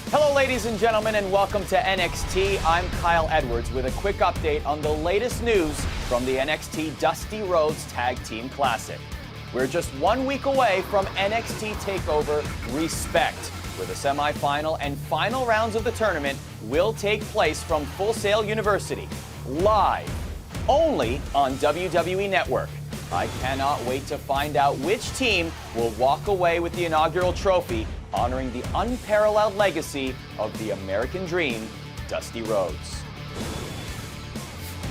Hello, ladies and gentlemen, and welcome to NXT. I'm Kyle Edwards with a quick update on the latest news from the NXT Dusty Rhodes Tag Team Classic. We're just 1 week away from NXT TakeOver Respect, where the semifinal and final rounds of the tournament will take place from Full Sail University, live, only on WWE Network. I cannot wait to find out which team will walk away with the inaugural trophy, honoring the unparalleled legacy of the American Dream, Dusty Rhodes.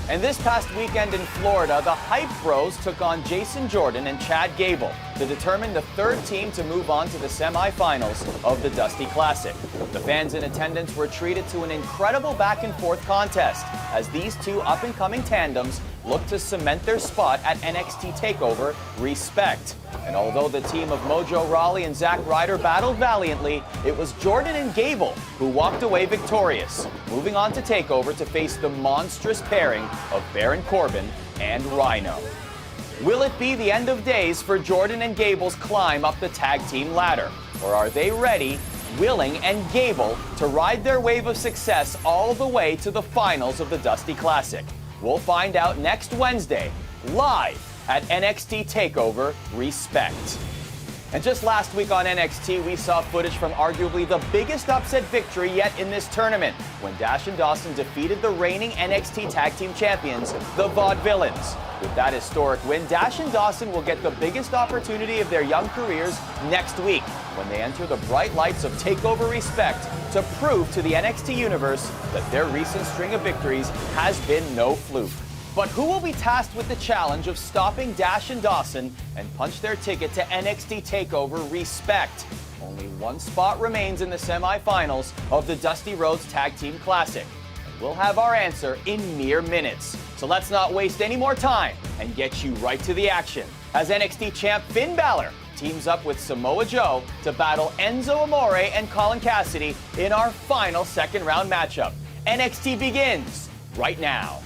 And this past weekend in Florida, the Hype Bros took on Jason Jordan and Chad Gable to determine the third team to move on to the semifinals of the Dusty Classic. The fans in attendance were treated to an incredible back-and-forth contest as these two up-and-coming tandems look to cement their spot at NXT TakeOver Respect. And although the team of Mojo Rawley and Zack Ryder battled valiantly, it was Jordan and Gable who walked away victorious, moving on to TakeOver to face the monstrous pairing of Baron Corbin and Rhino. Will it be the end of days for Jordan and Gable's climb up the tag team ladder? Or are they ready, willing, and Gable to ride their wave of success all the way to the finals of the Dusty Classic? We'll find out next Wednesday, live at NXT TakeOver Respect. And just last week on NXT, we saw footage from arguably the biggest upset victory yet in this tournament, when Dash and Dawson defeated the reigning NXT Tag Team Champions, the Vaudevillains. With that historic win, Dash and Dawson will get the biggest opportunity of their young careers next week, when they enter the bright lights of TakeOver Respect to prove to the NXT Universe that their recent string of victories has been no fluke. But who will be tasked with the challenge of stopping Dash and Dawson and punch their ticket to NXT TakeOver Respect? Only one spot remains in the semifinals of the Dusty Rhodes Tag Team Classic. And we'll have our answer in mere minutes. So let's not waste any more time and get you right to the action, as NXT champ Finn Bálor teams up with Samoa Joe to battle Enzo Amore and Colin Cassady in our final second round matchup. NXT begins right now.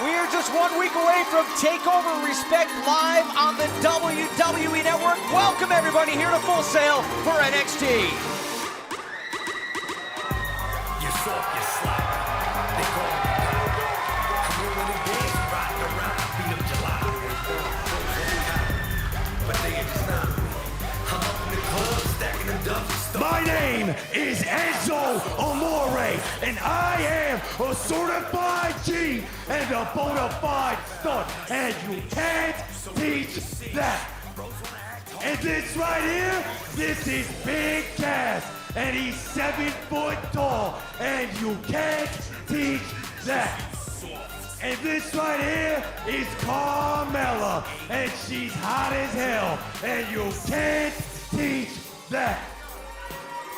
We're just 1 week away from TakeOver Respect live on the WWE Network. Welcome everybody here to Full Sail for NXT. You soft, you slack. They call me power. I'm rolling in days, riding around, beat up July. But they ain't just not. I'm up in the club, stacking them dubs and stuff. My name is Enzo Amore, and I am a certified G and a bona fide stud, and you can't teach that. And this right here, this is Big Cass, and he's 7 foot tall, and you can't teach that. And this right here is Carmella, and she's hot as hell, and you can't teach that.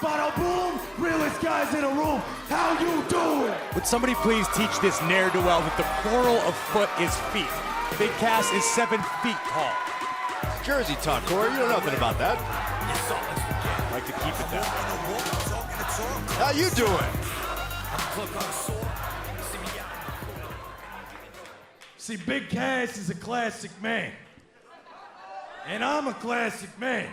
Bada boom, realest guys in the room, how you doing? Would somebody please teach this ne'er-do-well that the plural of foot is feet? Big Cass is 7 feet tall. Jersey talk, Corey. You know nothing about that. I'd like to keep it that way. How you doing? See, Big Cass is a classic man. And I'm a classic man.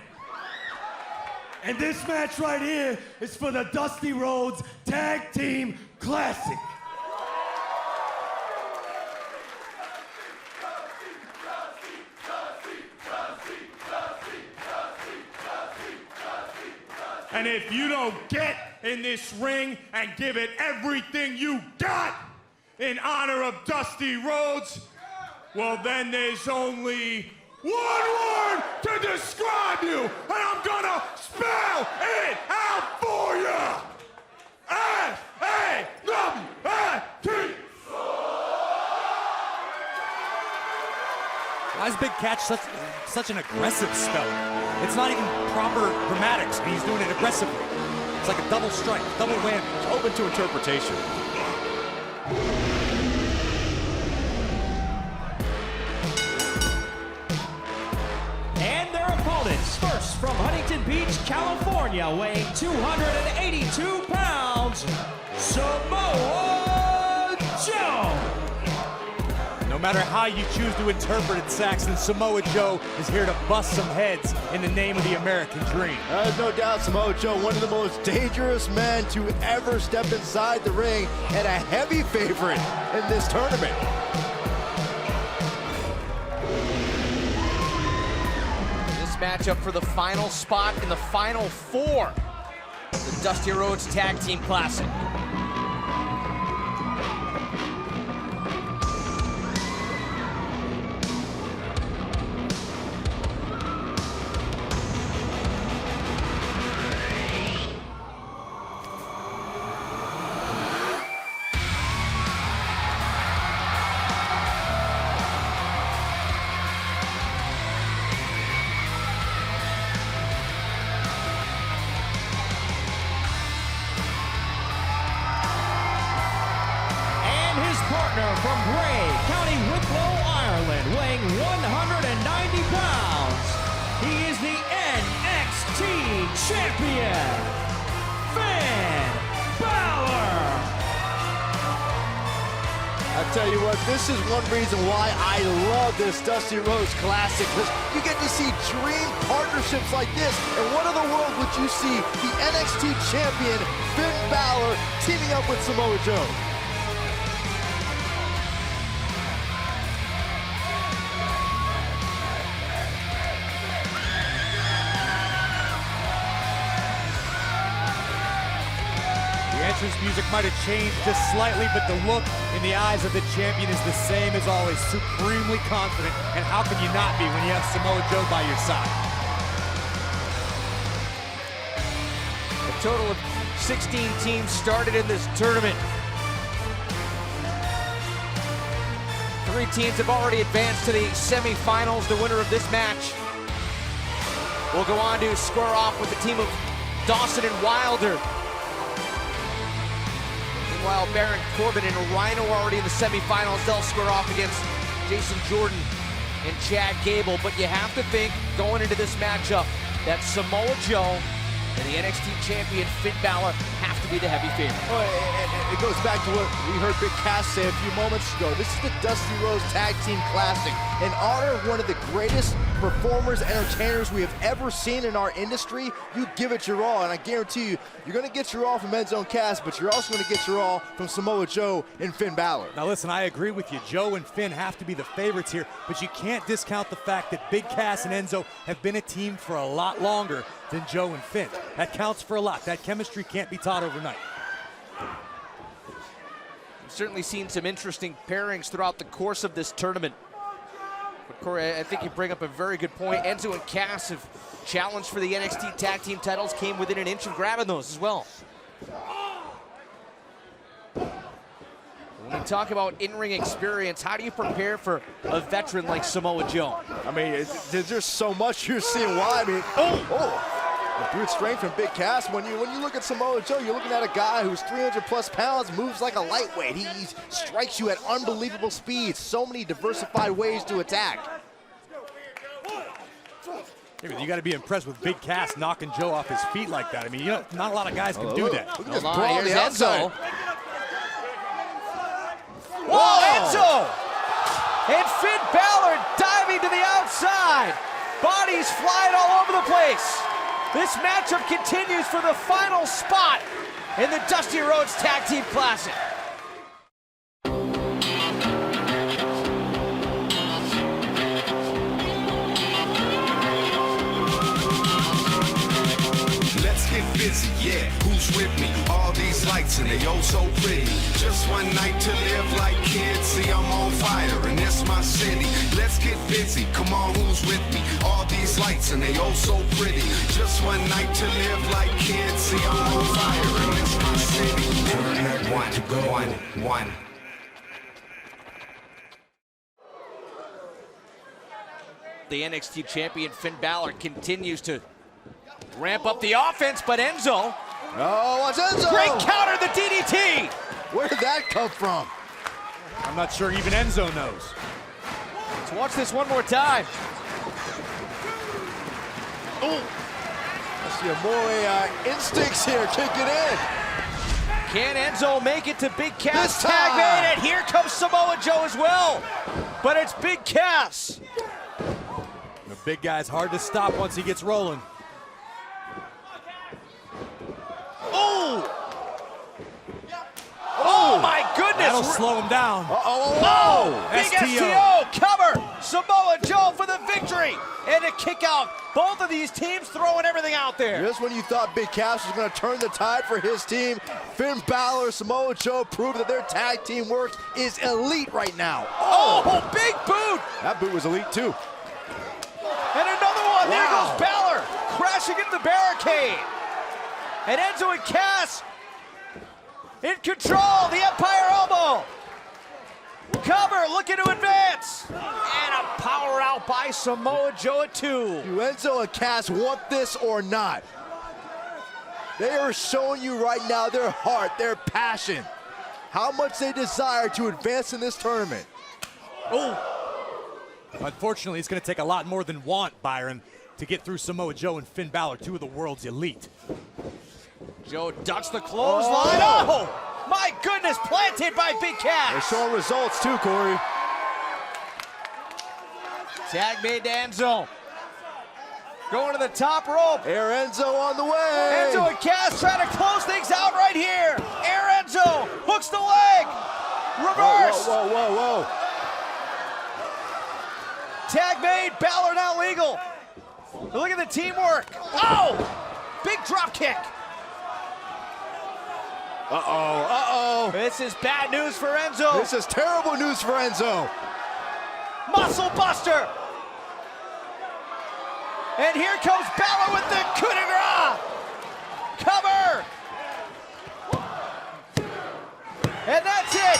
And this match right here is for the Dusty Rhodes Tag Team Classic. And if you don't get in this ring and give it everything you got in honor of Dusty Rhodes, well, then there's only one word to describe you, and I'm gonna spell it out for you. S-A-W-F-T. Why is Big Cass such an aggressive speller? It's not even proper grammatics, and he's doing it aggressively. It's like a double strike, double whammy. It's open to interpretation. Beach, California, weighing 282 pounds, Samoa Joe. No matter how you choose to interpret it, Saxton, Samoa Joe is here to bust some heads in the name of the American dream. There's no doubt Samoa Joe, one of the most dangerous men to ever step inside the ring, and a heavy favorite in this tournament. This matchup for the final spot in the Final Four, the Dusty Rhodes Tag Team Classic. Partner from Bray, County Wicklow, Ireland, weighing 190 pounds. He is the NXT champion, Finn Bálor. I tell you what, this is one reason why I love this Dusty Rhodes Classic, because you get to see dream partnerships like this. And what in the world would you see the NXT champion, Finn Bálor, teaming up with Samoa Joe? Entrance music might have changed just slightly, but the look in the eyes of the champion is the same as always, supremely confident. And how can you not be when you have Samoa Joe by your side? A total of 16 teams started in this tournament. 3 teams have already advanced to the semifinals. The winner of this match will go on to square off with the team of Dawson and Wilder. While Baron Corbin and Rhino are already in the semifinals, they'll square off against Jason Jordan and Chad Gable. But you have to think, going into this matchup, that Samoa Joe and the NXT champion Finn Bálor have to be the heavy favorite. Well, it goes back to what we heard Big Cass say a few moments ago. This is the Dusty Rhodes Tag Team Classic. In honor of one of the greatest performers, entertainers we have ever seen in our industry, you give it your all. And I guarantee you, you're going to get your all from Enzo and Cass, but you're also going to get your all from Samoa Joe and Finn Bálor. Now listen, I agree with you. Joe and Finn have to be the favorites here, but you can't discount the fact that Big Cass and Enzo have been a team for a lot longer than Joe and Finn. That counts for a lot. That chemistry can't be taught overnight. We've certainly seen some interesting pairings throughout the course of this tournament. But Corey, I think you bring up a very good point. Enzo and Cass have challenged for the NXT Tag Team titles, came within an inch of grabbing those as well. When we talk about in-ring experience, how do you prepare for a veteran like Samoa Joe? I mean, there's just so much you're seeing why. I mean, the brute strength from Big Cass. When you look at Samoa Joe, you're looking at a guy who's 300+ pounds, moves like a lightweight. He strikes you at unbelievable speeds. So many diversified ways to attack. You got to be impressed with Big Cass knocking Joe off his feet like that. I mean, not a lot of guys can do that. Look at this brawl on the outside. Whoa, Enzo! And Finn Bálor diving to the outside. Bodies flying all over the place. This matchup continues for the final spot in the Dusty Rhodes Tag Team Classic. Let's get busy, yeah, who's with me? All these lights and they oh so pretty. Just one night to live like kids. See, I'm on fire and it's my city. Let's get busy, come on, who's with me? All these lights and they oh so pretty. Just one night to live like kids. See, I'm on fire and it's my city. One. The NXT champion Finn Bálor continues to ramp up the offense, but Enzo. Oh, watch Enzo! Great counter, the DDT! Where did that come from? I'm not sure even Enzo knows. Let's watch this one more time. The Amore instincts here kicking in. Can Enzo make it to Big Cass? This Tag time. made, and here comes Samoa Joe as well. But it's Big Cass. The big guy's hard to stop once he gets rolling. Oh! Oh my goodness! That'll slow him down. Oh! Big STO. STO cover! Samoa Joe for the victory! And a kick out. Both of these teams throwing everything out there. Just when you thought Big Cass was going to turn the tide for his team, Finn Bálor, Samoa Joe proved that their tag team work is elite right now. Oh, big boot! That boot was elite too. And another one. There Wow. goes Bálor crashing into the barricade. And Enzo and Cass in control. The Empire elbow. Cover, looking to advance. And a power out by Samoa Joe at 2. Do Enzo and Cass want this or not? They are showing you right now their heart, their passion, how much they desire to advance in this tournament. Unfortunately, it's going to take a lot more than want, Byron, to get through Samoa Joe and Finn Bálor, two of the world's elite. Joe ducks the clothesline. Oh, my goodness, planted by Big They're Cass. showing results too, Corey. Tag made to Enzo. Going to the top rope. Air Enzo on the way. Enzo and Cass trying to close things out right here. Air Enzo hooks the leg. Reverse. Whoa, whoa, whoa, whoa. Tag made. Bálor now legal. Look at the teamwork. Oh, big drop kick. Uh-oh. This is bad news for Enzo. This is terrible news for Enzo. Muscle buster. And here comes Bálor with the coup de grace. Cover. And that's it.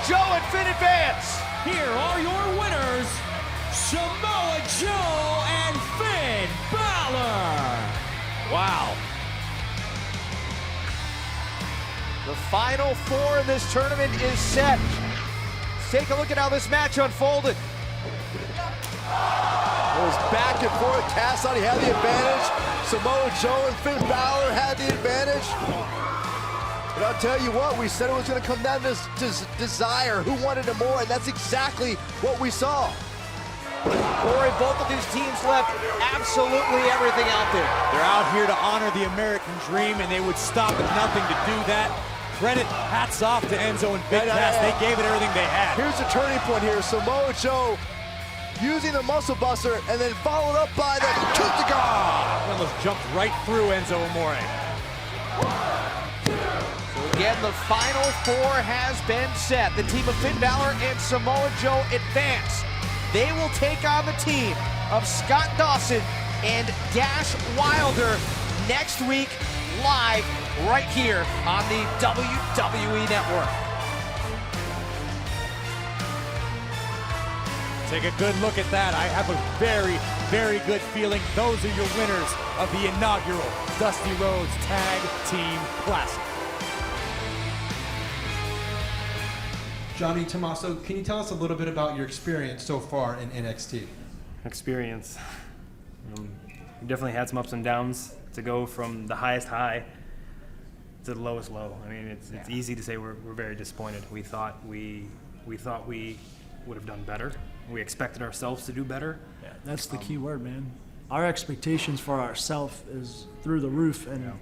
Joe and Finn advance. Here are your winners, Samoa Joe and Finn Bálor. Wow. The final 4 in this tournament is set. Let's take a look at how this match unfolded. It was back and forth. Cassady had the advantage. Samoa Joe and Finn Bálor had the advantage. But I'll tell you what, we said it was going to come down to desire, who wanted it more, and that's exactly what we saw. Corey, both of these teams left absolutely everything out there. They're out here to honor the American dream, and they would stop at nothing to do that. Credit, hats off to Enzo and Big Cass. They gave it everything they had. Here's the turning point here. Samoa Joe using the muscle buster and then followed up by the coup de grace. Almost jumped right through Enzo Amore. So again, the final 4 has been set. The team of Finn Bálor and Samoa Joe advance. They will take on the team of Scott Dawson and Dash Wilder next week, live right here on the WWE Network. Take a good look at that. I have a very, very good feeling those are your winners of the inaugural Dusty Rhodes Tag Team Classic. Johnny, Tommaso, can you tell us a little bit about your experience so far in NXT? Experience. We definitely had some ups and downs to go from the highest high to the lowest low. I mean, it's easy to say we're very disappointed. We thought we would have done better. We expected ourselves to do better. Yeah, that's the key word, man. Our expectations for ourselves is through the roof, and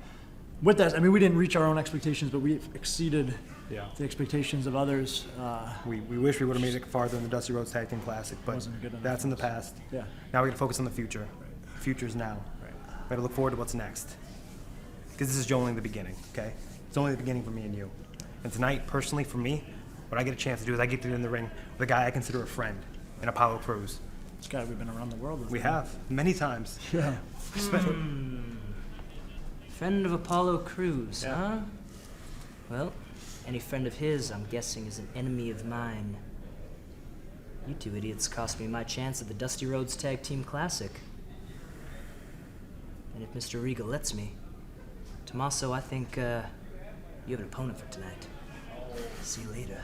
with that, I mean, we didn't reach our own expectations, but we exceeded the expectations of others. We wish we would have made it farther in the Dusty Rhodes Tag Team Classic, but Wasn't good enough that's in the for us. past. Yeah. Now we got to focus on the future. The future's now. We got to look forward to what's next. Because this is only the beginning, okay? It's only the beginning for me and you. And tonight, personally, for me, what I get a chance to do is I get to get in the ring with a guy I consider a friend in Apollo Crews. This guy we've been around the world with. We have, many times. Yeah. Friend of Apollo Crews, huh? Well, any friend of his, I'm guessing, is an enemy of mine. You two idiots cost me my chance at the Dusty Rhodes Tag Team Classic. And if Mr. Regal lets me, Tommaso, I think you have an opponent for tonight. See you later.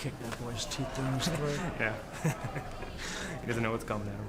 Kick that boy's teeth down his throat. Yeah. He doesn't know what's coming at him.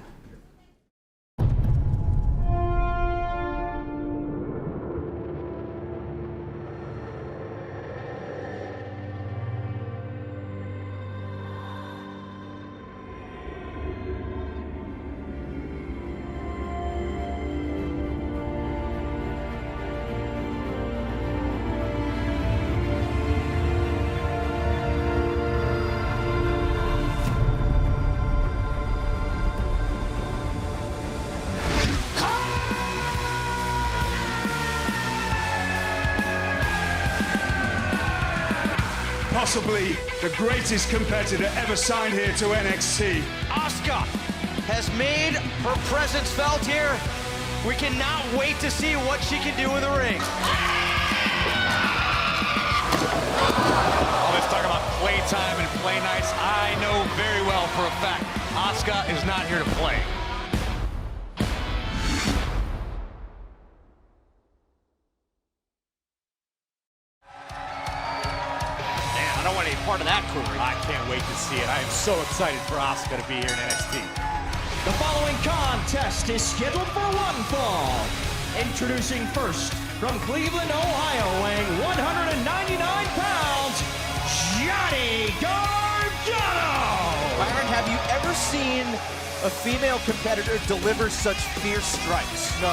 possibly the greatest competitor ever signed here to NXT. Asuka has made her presence felt here. We cannot wait to see what she can do in the ring. Let's talk about playtime and play nights. I know very well for a fact Asuka is not here to play. Man, I don't want any part of that crew. I can't wait to see it. I am so excited for Asuka to be here in NXT. The following contest is scheduled for one fall. Introducing first, from Cleveland, Ohio, weighing 199 pounds, Johnny Gargano! Byron, have you ever seen a female competitor deliver such fierce strikes? No,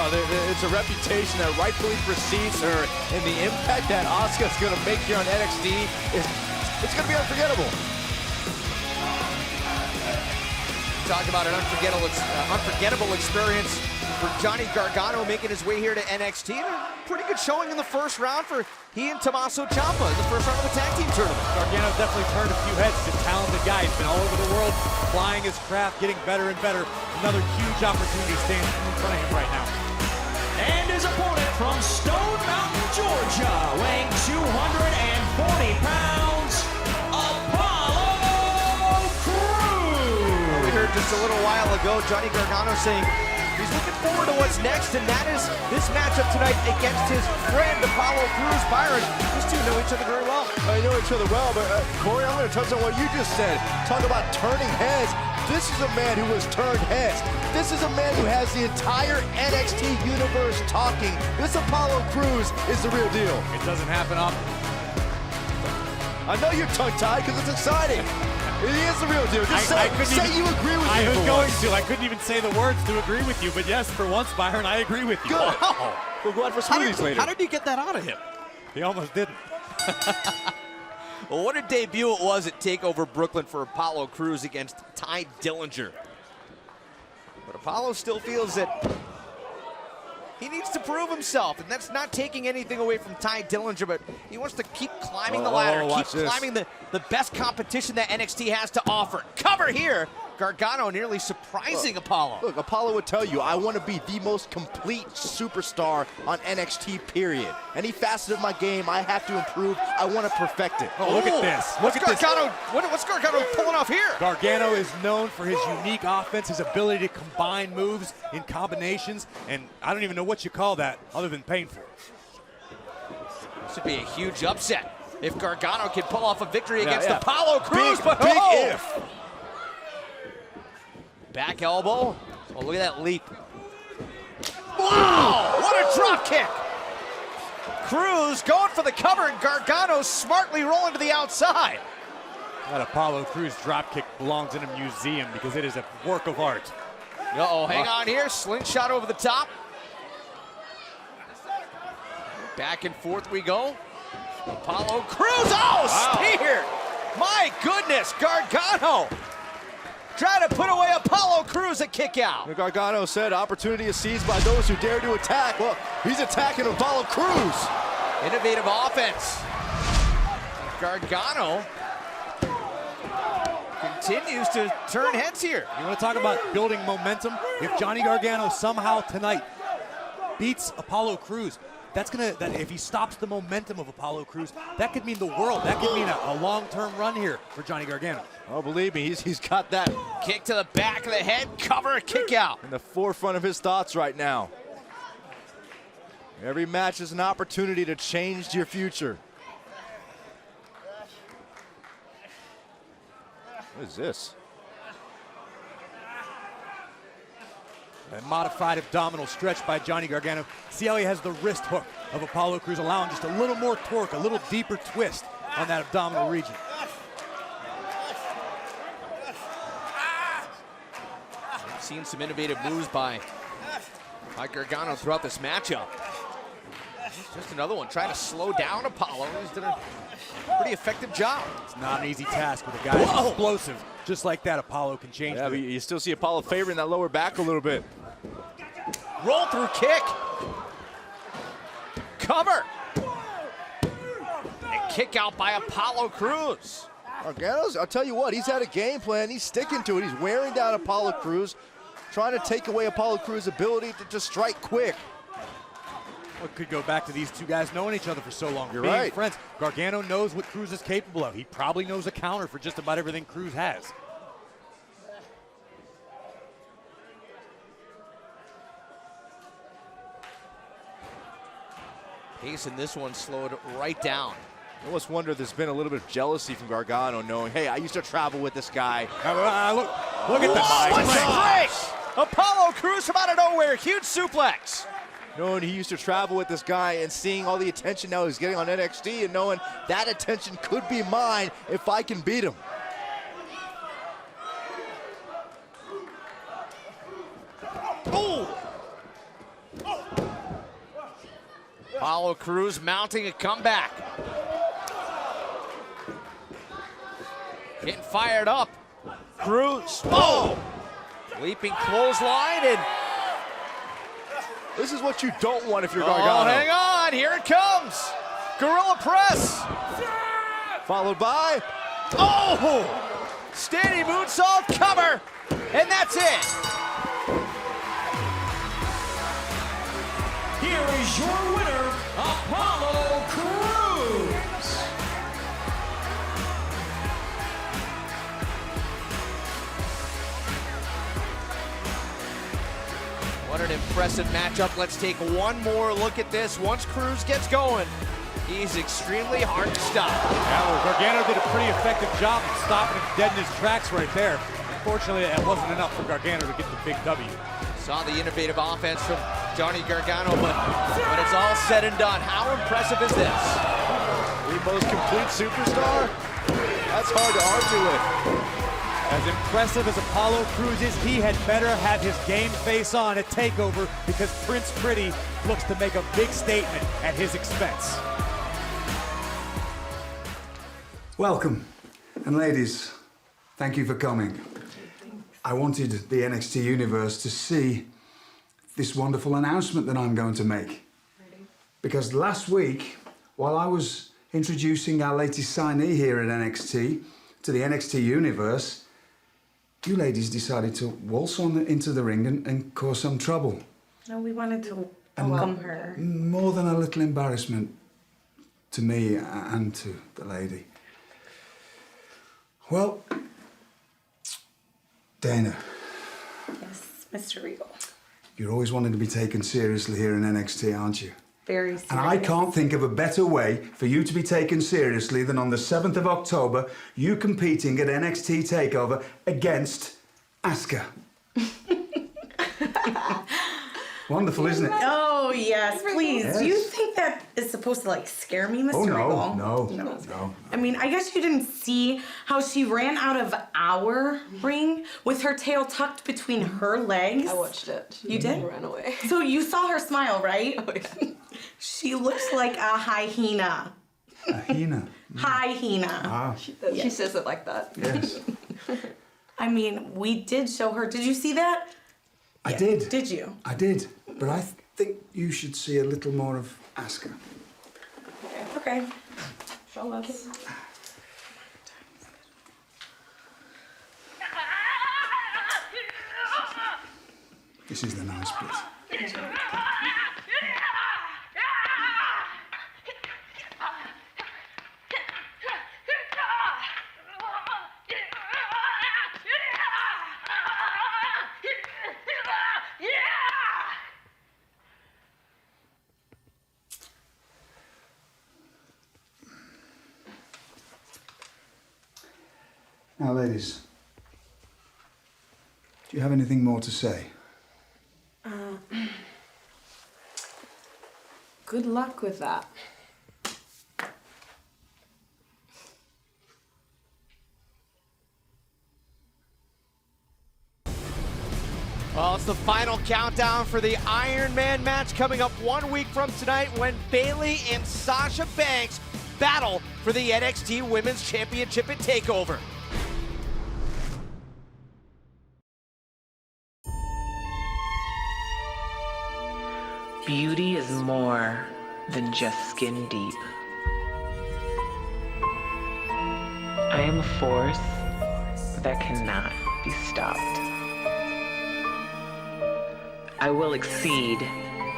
it's a reputation that rightfully precedes her, and the impact that Asuka's going to make here on NXT it's going to be unforgettable. Talk about an unforgettable experience for Johnny Gargano making his way here to NXT. Pretty good showing in the first round for he and Tommaso Ciampa in the first round of the tag team tournament. Gargano definitely turned a few heads. He's a talented guy. He's been all over the world, flying his craft, getting better and better. Another huge opportunity stands in front of him right now. And his opponent from Stone Mountain, Georgia, weighing 240 pounds, just a little while ago, Johnny Gargano saying he's looking forward to what's next, and that is this matchup tonight against his friend Apollo Crews. Byron, these two know each other very well. I know each other well, but Corey, I'm going to touch on what you just said. Talk about turning heads. This is a man who has turned heads. This is a man who has the entire NXT universe talking. This Apollo Crews is the real deal. It doesn't happen often. I know you're tongue-tied because it's exciting. He is the real deal. Just say you agree with me. I was going to. I couldn't even say the words to agree with you, but yes, for once, Byron, I agree with you. Good. We'll go out for smoothies later. How did you get that out of him? He almost didn't. Well, what a debut it was at TakeOver Brooklyn for Apollo Crews against Ty Dillinger. But Apollo still feels that he needs to prove himself, and that's not taking anything away from Ty Dillinger, but he wants to keep climbing the ladder, keep climbing the best competition that NXT has to offer. Cover here. Gargano nearly surprising Apollo. Look, Apollo would tell you, I want to be the most complete superstar on NXT, period. Any facet of my game, I have to improve. I want to perfect it. Oh, look at this. Look at Gargano, what's Gargano pulling off here? Gargano is known for his unique offense, his ability to combine moves in combinations, and I don't even know what you call that other than painful. This would be a huge upset if Gargano can pull off a victory against Apollo Crews. Big if. Back elbow. Oh, look at that leap. Wow, what a drop kick. Crews going for the cover, and Gargano smartly rolling to the outside. That Apollo Crews drop kick belongs in a museum because it is a work of art. Uh-oh, hang on here. Slingshot over the top. Back and forth we go. Apollo Crews, spear! My goodness, Gargano trying to put away Apollo Crews at kick out. Gargano said opportunity is seized by those who dare to attack. Well, he's attacking Apollo Crews. Innovative offense. Gargano continues to turn heads here. You want to talk about building momentum? If Johnny Gargano somehow tonight beats Apollo Crews, if he stops the momentum of Apollo Crews, that could mean the world. That could mean a long-term run here for Johnny Gargano. Oh, believe me, he's got that kick to the back of the head, cover, kick out. In the forefront of his thoughts right now. Every match is an opportunity to change your future. What is this? A modified abdominal stretch by Johnny Gargano. See how he has the wrist hook of Apollo Crews, allowing just a little more torque, a little deeper twist on that abdominal region. We've seen some innovative moves by Gargano throughout this matchup. Just another one trying to slow down Apollo. He's done a pretty effective job. It's not an easy task with a guy who's explosive. Just like that, Apollo can change. Yeah, but you still see Apollo favoring that lower back a little bit. Roll through kick. Cover. And kick out by Apollo Crews. Gargano's, I'll tell you what, he's had a game plan. He's sticking to it. He's wearing down Apollo Crews, trying to take away Apollo Crews' ability to strike quick. Well, could go back to these two guys knowing each other for so long. You're being right. friends. Gargano knows what Crews is capable of. He probably knows a counter for just about everything Crews has. Pace in this one slowed right down. I almost wonder if there's been a little bit of jealousy from Gargano, knowing, hey, I used to travel with this guy. Look at that. What a break! Apollo Crews from out of nowhere, huge suplex. Knowing he used to travel with this guy and seeing all the attention now he's getting on NXT and knowing that attention could be mine if I can beat him. Oh! Apollo Crews mounting a comeback. Getting fired up. Crews. Oh! Leaping clothesline, and this is what you don't want if you're oh, Gargano. hang on, here it comes. Gorilla press. Followed by, oh! Standing moonsault cover, and that's it. Here is your winner, Apollo Crews. What an impressive matchup. Let's take one more look at this. Once Crews gets going, he's extremely hard to stop. Yeah, well, Gargano did a pretty effective job of stopping him dead in his tracks right there. Unfortunately, that wasn't enough for Gargano to get the big W. Saw the innovative offense from Johnny Gargano, but when it's all said and done, how impressive is this? The most complete superstar? That's hard to argue with. As impressive as Apollo Crews is, he had better have his game face on at TakeOver because Prince Pretty looks to make a big statement at his expense. Welcome. And ladies, thank you for coming. I wanted the NXT universe to see this wonderful announcement that I'm going to make. Because last week, while I was introducing our latest signee here at NXT to the NXT universe, you ladies decided to waltz on into the ring and cause some trouble. No, we wanted to welcome her. More than a little embarrassment to me and to the lady. Well, Dana. Yes, Mr. Regal. You're always wanting to be taken seriously here in NXT, aren't you? Very serious. And I can't think of a better way for you to be taken seriously than on the 7th of October, you competing at NXT TakeOver against Asuka. Wonderful, isn't it? Oh, yes, please. Yes. Do you think that is supposed to, like, scare me, Mr. Oh, Regal? no. I mean, I guess you didn't see how she ran out of our ring with her tail tucked between her legs. I watched it. You did? Ran away. So you saw her smile, right? Oh, yeah. She looks like a hyena. A hyena. Hyena. Ah, She says it like that. yes. I mean, we did show her. Did you see that? I did. Did you? I did. But I think you should see a little more of Asuka. Okay. Show us. This is the nice bit. Now, ladies, do you have anything more to say? Good luck with that. Well, it's the final countdown for the Iron Man match coming up 1 week from tonight when Bayley and Sasha Banks battle for the NXT Women's Championship at TakeOver. Beauty is more than just skin deep. I am a force that cannot be stopped. I will exceed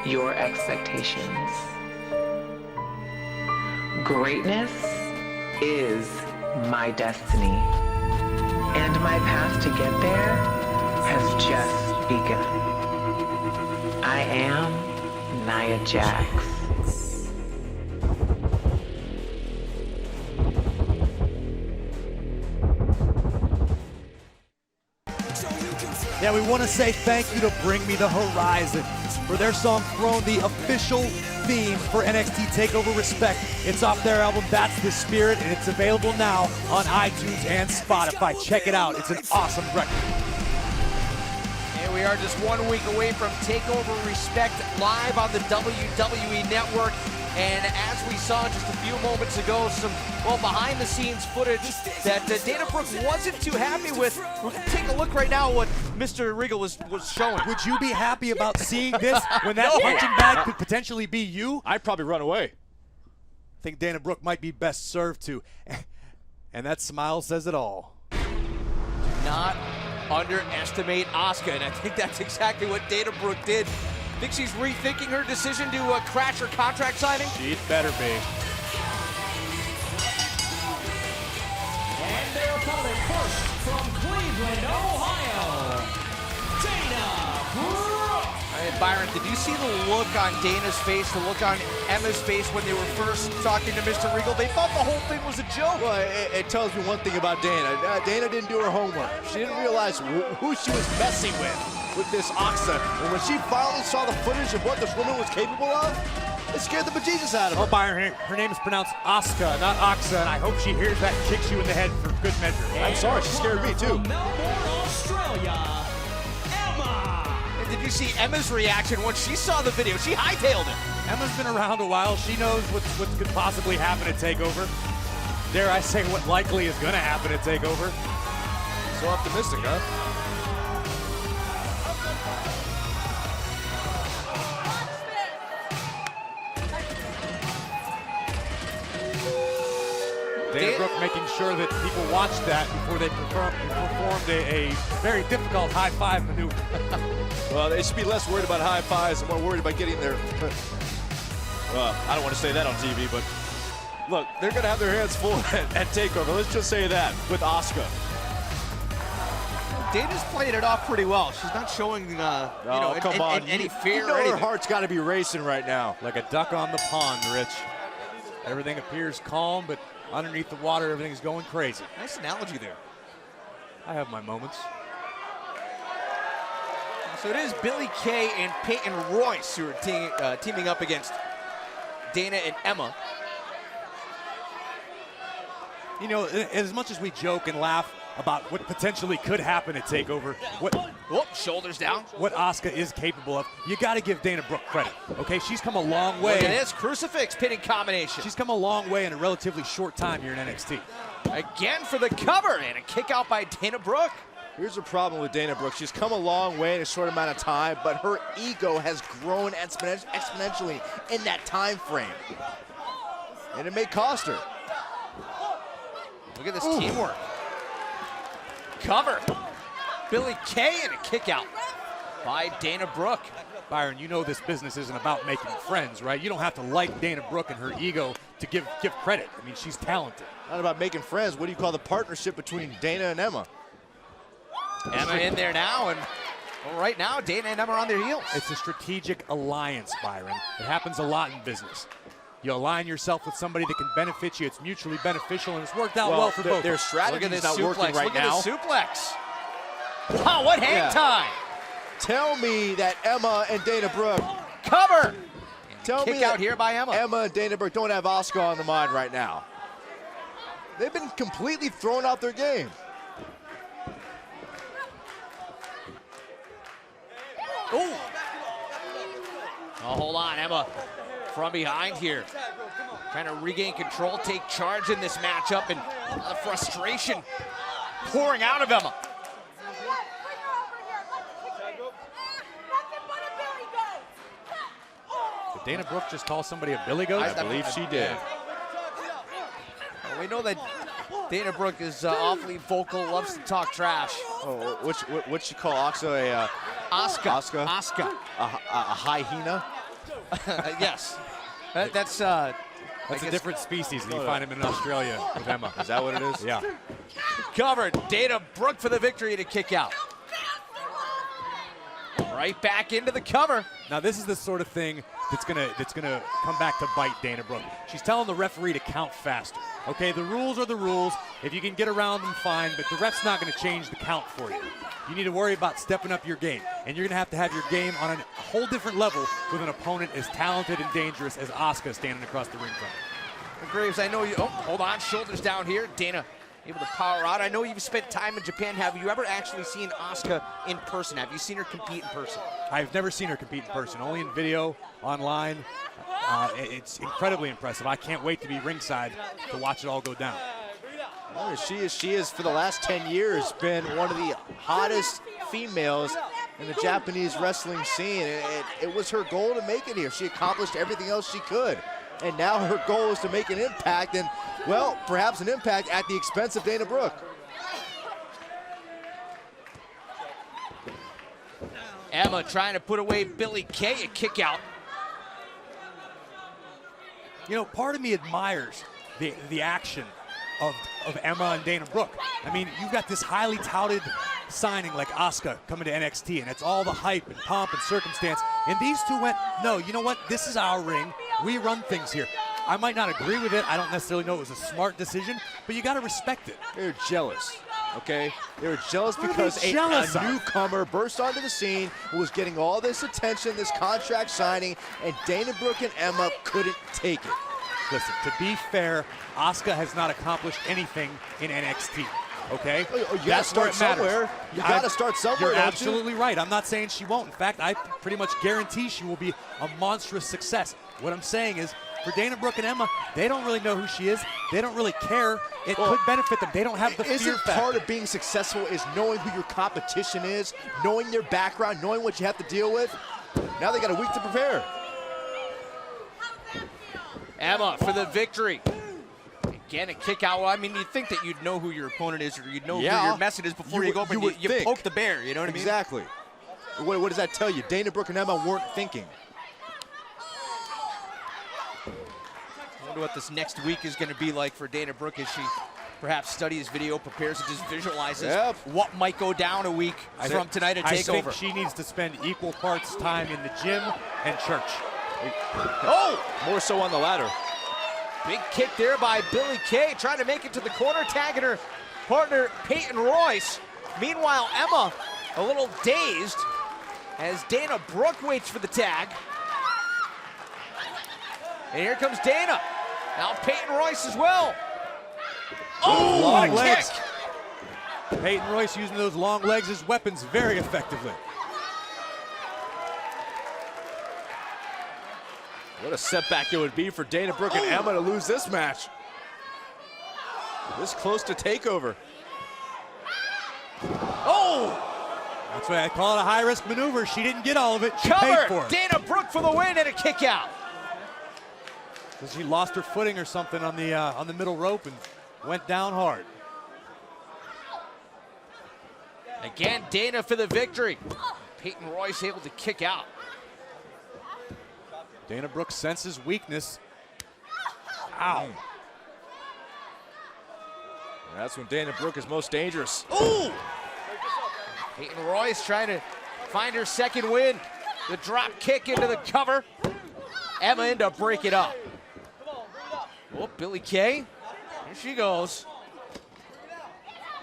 your expectations. Greatness is my destiny, and my path to get there has just begun. I am Nia Jax. Yeah, we want to say thank you to Bring Me the Horizon for their song Throne, the official theme for NXT TakeOver Respect. It's off their album That's the Spirit, and it's available now on iTunes and Spotify. Check it out. It's an awesome record. And we are just 1 week away from TakeOver Respect live on the WWE Network. And as we saw just a few moments ago, some, well, behind-the-scenes footage that Dana Brooke wasn't too happy with. We're going to take a look right now at what Mr. Regal was showing. Would you be happy about seeing this when that punching bag could potentially be you? I'd probably run away. I think Dana Brooke might be best served to. And that smile says it all. Not underestimate Asuka, and I think that's exactly what Dana Brooke did. Think she's rethinking her decision to crash her contract signing? She'd better be. And their opponent first from Cleveland, Ohio, Dana Brooke. Byron, did you see the look on Dana's face, the look on Emma's face when they were first talking to Mr. Regal? They thought the whole thing was a joke. Well, it tells me one thing about Dana. Dana didn't do her homework. She didn't realize who she was messing with this Asuka. And when she finally saw the footage of what this woman was capable of, it scared the bejesus out of her. Oh, Byron, her name is pronounced Asuka, not Oxa, and I hope she hears that and kicks you in the head for good measure. I'm sorry, she scared me too. Melbourne, Australia, Emma. And did you see Emma's reaction when she saw the video? She hightailed it. Emma's been around a while. She knows what could possibly happen at TakeOver. Dare I say what likely is going to happen at TakeOver. So optimistic, huh? Dana Brooke making sure that people watched that before they performed a very difficult high five maneuver. Well, they should be less worried about high fives and more worried about getting their... Well, I don't want to say that on TV, but look, they're going to have their hands full at TakeOver. Let's just say that with Asuka. Dana's playing it off pretty well. She's not showing, any fear. You know her heart's got to be racing right now. Like a duck on the pond, Rich. Everything appears calm, but underneath the water, everything's going crazy. Nice analogy there. I have my moments. So it is Billie Kay and Peyton Royce who are teaming up against Dana and Emma. You know, as much as we joke and laugh about what potentially could happen at TakeOver, shoulders down. What Asuka is capable of, you got to give Dana Brooke credit. Okay, she's come a long way. Look at this crucifix pinning combination. She's come a long way in a relatively short time here in NXT. Again for the cover and a kick out by Dana Brooke. Here's the problem with Dana Brooke. She's come a long way in a short amount of time, but her ego has grown exponentially in that time frame. And it may cost her. Look at this teamwork. Cover. Billie Kay and a kick out by Dana Brooke. Byron, you know this business isn't about making friends, right? You don't have to like Dana Brooke and her ego to give credit. I mean, she's talented. Not about making friends. What do you call the partnership between Dana and Emma? Emma in there now, and well, right now, Dana and Emma are on their heels. It's a strategic alliance, Byron. It happens a lot in business. You align yourself with somebody that can benefit you. It's mutually beneficial, and it's worked out well for both. Their strategy is not working right now. Look at this suplex. Wow, what hang time. Tell me that Emma and Dana Brooke. Cover. Tell kick me out here by Emma. Emma and Dana Brooke don't have Asuka on the mind right now. They've been completely thrown out their game. Ooh. Oh, hold on, Emma from behind here. Trying to regain control, take charge in this matchup, and the frustration pouring out of Emma. Did Dana Brooke just call somebody a billy goat? I believe she did. Well, we know that Dana Brooke is awfully vocal, loves to talk trash. Oh, what'd she call Asuka? Asuka. Asuka. A hyena? Yes. That's a different species than you find him in Australia with Emma. Is that what it is? Yeah. Covered. Dana Brooke for the victory to kick out. Right back into the cover. Now this is the sort of thing that's gonna come back to bite Dana Brooke. She's telling the referee to count faster. Okay, the rules are the rules. If you can get around them, fine, but the ref's not gonna change the count for you. You need to worry about stepping up your game, and you're gonna have your game on a whole different level with an opponent as talented and dangerous as Asuka standing across the ring from her. Graves, I know you. Oh, hold on, shoulders down here. Dana able to power out. I know you've spent time in Japan. Have you ever actually seen Asuka in person? Have you seen her compete in person? I've never seen her compete in person, only in video, online. It's incredibly impressive. I can't wait to be ringside to watch it all go down. Oh, she is for the last 10 years been one of the hottest females in the Japanese wrestling scene. It was her goal to make it here. She accomplished everything else she could. And now her goal is to make an impact, and, well, perhaps an impact at the expense of Dana Brooke. Emma trying to put away Billie Kay, a kick out. You know, part of me admires the action of Emma and Dana Brooke. I mean, you've got this highly touted signing like Asuka coming to NXT, and it's all the hype and pomp and circumstance. And these two went, no, you know what? This is our ring. We run things here. I might not agree with it. I don't necessarily know it was a smart decision, but you got to respect it. They're jealous, okay? They were jealous because a newcomer burst onto the scene who was getting all this attention, this contract signing, and Dana Brooke and Emma couldn't take it. Listen, to be fair, Asuka has not accomplished anything in NXT. Okay? You gotta start somewhere. You gotta start somewhere. You're absolutely right. I'm not saying she won't. In fact, I pretty much guarantee she will be a monstrous success. What I'm saying is, for Dana Brooke and Emma, they don't really know who she is. They don't really care. It could benefit them. They don't have the fear factor. Part of being successful is knowing who your competition is, knowing their background, knowing what you have to deal with. Now they got a week to prepare. Emma for the victory. Again, a kick out. Well, I mean, you'd think that you'd know who your opponent is, or you'd know who your message is before you go up and you poke the bear, you know what I mean? Exactly. What does that tell you? Dana Brooke and Emma weren't thinking. I wonder what this next week is going to be like for Dana Brooke as she perhaps studies video, prepares, and just visualizes what might go down a week from tonight at TakeOver. I think she needs to spend equal parts time in the gym and church. Oh! More so on the latter. Big kick there by Billie Kay, trying to make it to the corner, tagging her partner Peyton Royce. Meanwhile, Emma a little dazed as Dana Brooke waits for the tag. And here comes Dana. Now Peyton Royce as well. Oh, long what a legs. kick! Peyton Royce using those long legs as weapons very effectively. What a setback it would be for Dana Brooke and Emma to lose this match. This close to TakeOver. Oh! That's why I call it a high-risk maneuver. She didn't get all of it. She Cover. paid for it. Dana Brooke for the win and a kick out. Because she lost her footing or something on the middle rope and went down hard. Again, Dana for the victory. Peyton Royce able to kick out. Dana Brooke senses weakness. Ow. That's when Dana Brooke is most dangerous. Ooh! Peyton Royce trying to find her second win. The drop kick into the cover. Emma in to break it up. Oh, Billie Kay. Here she goes.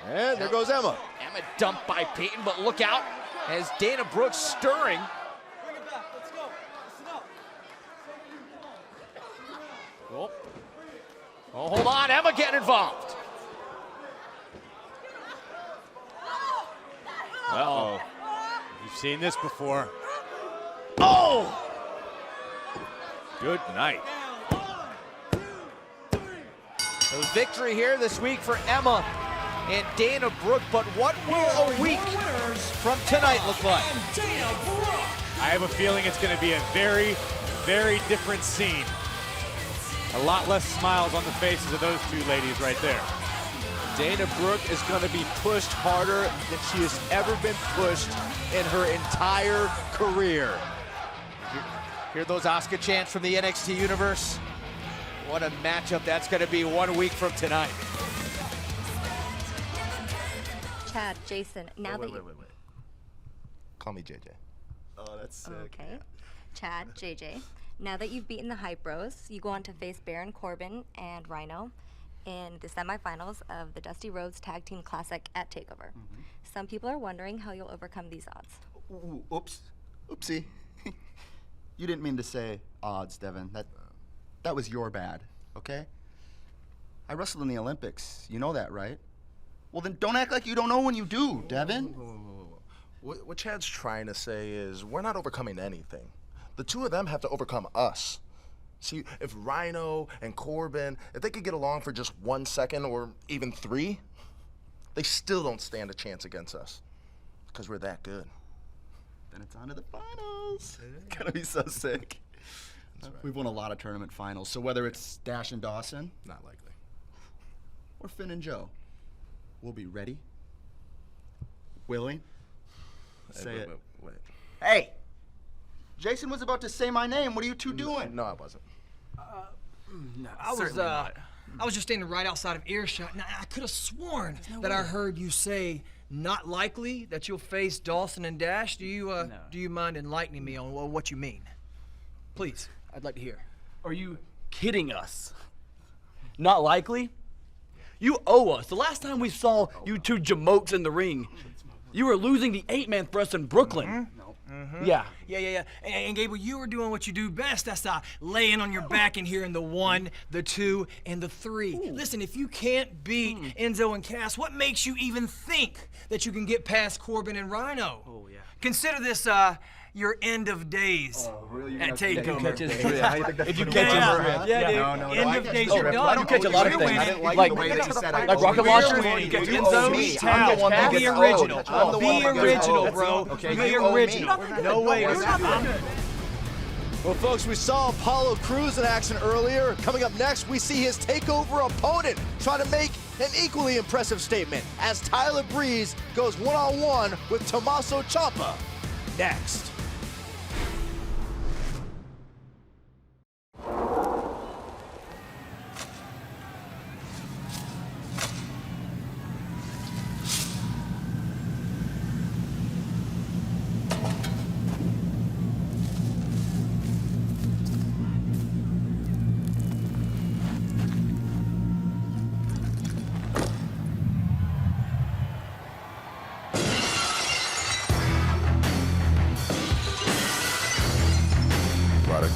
And there goes Emma. Emma dumped by Peyton, but look out as Dana Brooke stirring. Oh, hold on, Emma getting involved. Uh-oh. You've seen this before. Oh! Good night. A victory here this week for Emma and Dana Brooke, but what will a week from tonight look like? I have a feeling it's going to be a very, very different scene. A lot less smiles on the faces of those two ladies right there. Dana Brooke is going to be pushed harder than she has ever been pushed in her entire career. Hear those Asuka chants from the NXT universe? What a matchup that's going to be 1 week from tonight. Chad, Jason, now wait. that Call me JJ. Oh, that's sick. Okay. Yeah. Chad, JJ, now that you've beaten the Hype Bros, you go on to face Baron Corbin and Rhino in the semifinals of the Dusty Rhodes Tag Team Classic at TakeOver. Some people are wondering how you'll overcome these odds. Ooh, oops. Oopsie. You didn't mean to say odds, Devin. That was your bad, okay? I wrestled in the Olympics. You know that, right? Well, then don't act like you don't know when you do, Devin. What Chad's trying to say is we're not overcoming anything. The two of them have to overcome us. See, if Rhino and Corbin, if they could get along for just 1 second or even 3, they still don't stand a chance against us because we're that good. Then it's on to the finals. It's gonna be so sick. That's right. We've won a lot of tournament finals, so whether it's Dash and Dawson, not likely, or Finn and Joe, we'll be ready, willing. Say it. Wait. Hey, Jason was about to say my name. What are you two doing? No, I wasn't. No, I was just standing right outside of earshot, and I could have sworn that I heard you say not likely that you'll face Dawson and Dash. Do you mind enlightening me on what you mean? Please, I'd like to hear. Are you kidding us? Not likely? You owe us. The last time we saw you two jamokes in the ring, you were losing the 8-man thrust in Brooklyn. Yeah. Yeah. And Gable, you were doing what you do best. That's laying on your back and hearing the 1, the 2, and the 3. Listen, if you can't beat Enzo and Cass, what makes you even think that you can get past Corbin and Rhino? Oh, yeah. Consider this your end of days at TakeOver. If you catch his End of days, you're done. I don't catch a lot of things. I didn't like the way that you said I like rocket launcher. Winning. You catch You Enzo. owe me. I'm the one that Be gets original. owed. Be original, bro. Okay, Be you owe me. original. No way. Well, folks, we saw Apollo Crews in action earlier. Coming up next, we see his TakeOver opponent try to make an equally impressive statement as Tyler Breeze goes one-on-one with Tommaso Ciampa. Next.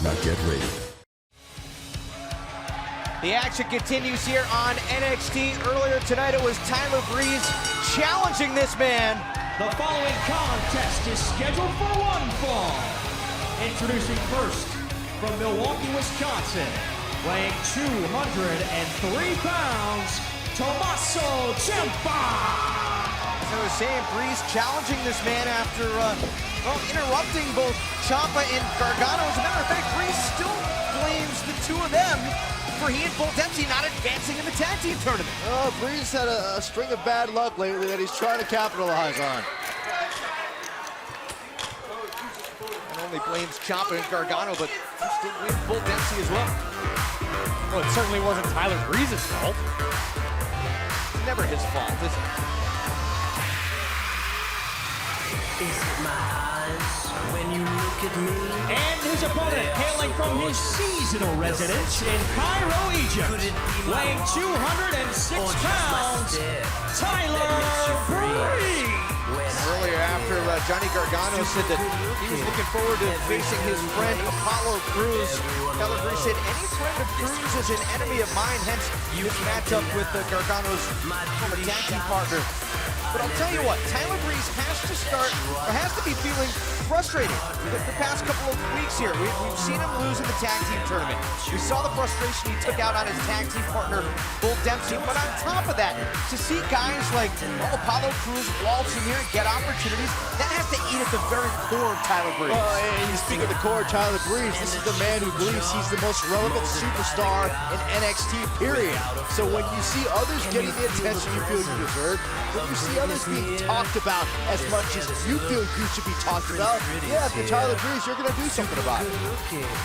Not yet ready. The action continues here on NXT. Earlier tonight, it was Tyler Breeze challenging this man. The following contest is scheduled for one fall. Introducing first, from Milwaukee, Wisconsin, weighing 203 pounds, Tommaso Ciampa. As I was saying, Breeze challenging this man after interrupting both Champa and Gargano. As a matter of fact, Breeze still blames the two of them for he and Bull Dempsey not advancing in the tag team tournament. Breeze had a string of bad luck lately that he's trying to capitalize on. Not only blames Champa and Gargano, but he still blames Bull Dempsey as well. Well, it certainly wasn't Tyler Breeze's fault. It's never his fault, is it? Is it my eyes when you look at me? And his opponent, hailing from his seasonal residence in Cairo, Egypt, weighing 206 pounds, Tyler Breeze. Earlier, after Johnny Gargano said that he was looking forward to facing his friend Apollo Crews, Tyler Breeze said, any friend of Crews is an enemy of mine, hence this matchup with Gargano's former tag team partner. But I'll tell you what, Tyler Breeze has to be feeling frustrated the past couple of weeks here. We've seen him lose in the tag team tournament. We saw the frustration he took out on his tag team partner, Bull Dempsey. But on top of that, to see guys like Apollo Crews waltz in here and get opportunities, that has to eat at the very core of Tyler Breeze. And you speak of the core of Tyler Breeze, this is the man who believes he's the most relevant superstar in NXT, period. So when you see others getting the attention you feel you deserve, when you see others being talked about as much as you feel you should be talked about, yeah, if you're Tyler Breeze, you're going to do something about it.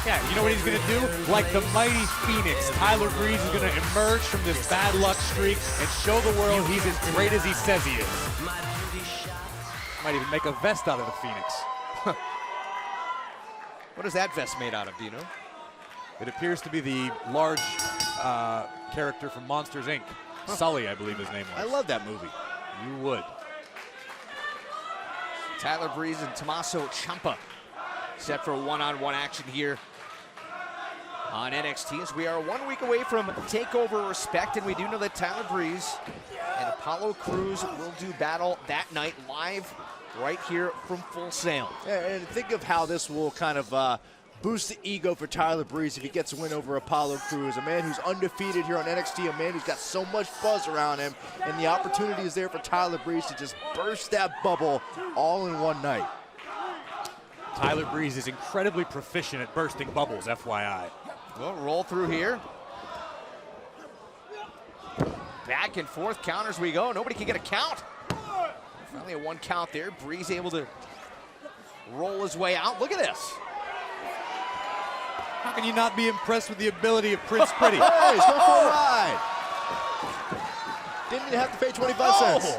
Yeah, you know what he's going to do? Like the mighty Phoenix, Tyler Breeze is going to emerge from this bad luck streak and show the world he's as great as he says he is. Might even make a vest out of the Phoenix. What is that vest made out of, do you know? It appears to be the large character from Monsters, Inc. Sully, I believe his name was. I love that movie. You would. Tyler Breeze and Tommaso Ciampa set for one-on-one action here on NXT, as we are 1 week away from TakeOver Respect, and we do know that Tyler Breeze and Apollo Crews will do battle that night live right here from Full Sail. Yeah, and think of how this will kind of boost the ego for Tyler Breeze if he gets a win over Apollo Crews, a man who's undefeated here on NXT, a man who's got so much buzz around him, and the opportunity is there for Tyler Breeze to just burst that bubble all in one night. Tyler Breeze is incredibly proficient at bursting bubbles, FYI. Well, roll through here. Back and forth counters we go. Nobody can get a count. Finally a one count there. Breeze able to roll his way out. Look at this. How can you not be impressed with the ability of Prince Pretty? Hey, he's going for a ride. Didn't even have to pay 25 cents.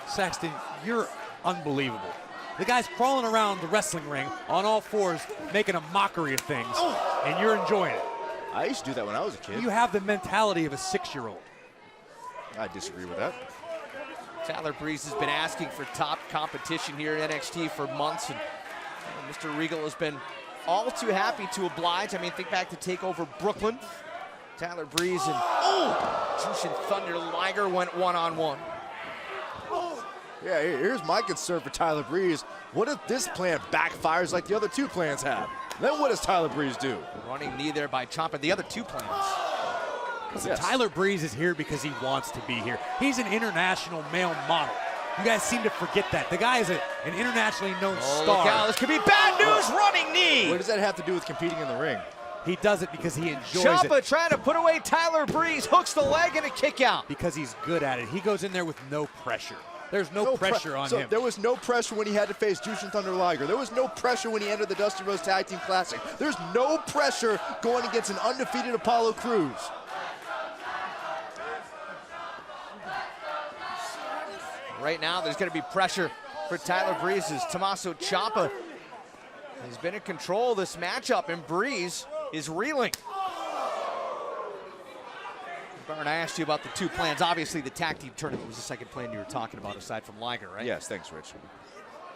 Saxton, you're unbelievable. The guy's crawling around the wrestling ring on all fours, making a mockery of things, and you're enjoying it. I used to do that when I was a kid. You have the mentality of a 6-year-old. I disagree with that. Tyler Breeze has been asking for top competition here at NXT for months, and Mr. Regal has been all too happy to oblige. I mean, think back to TakeOver Brooklyn. Tyler Breeze and Jushin Thunder Liger went one-on-one. Yeah, here's my concern for Tyler Breeze. What if this plan backfires like the other two plans have? Then what does Tyler Breeze do? Running knee there by Champa, the other two plans. Listen, Tyler Breeze is here because he wants to be here. He's an international male model. You guys seem to forget that. The guy is an internationally known star. Look out, this could be bad news, running knee! What does that have to do with competing in the ring? He does it because he enjoys Champa it. trying to put away Tyler Breeze, hooks the leg and a kick out. Because he's good at it. He goes in there with no pressure. There's no pressure on him. There was no pressure when he had to face Jushin Thunder Liger. There was no pressure when he entered the Dusty Rhodes Tag Team Classic. There's no pressure going against an undefeated Apollo Crews. Right now, there's going to be pressure for Tyler Breeze as Tommaso Ciampa has been in control of this matchup, and Breeze is reeling. Byron, I asked you about the two plans. Obviously, the tag team tournament was the second plan you were talking about, aside from Liger, right? Yes, thanks, Rich.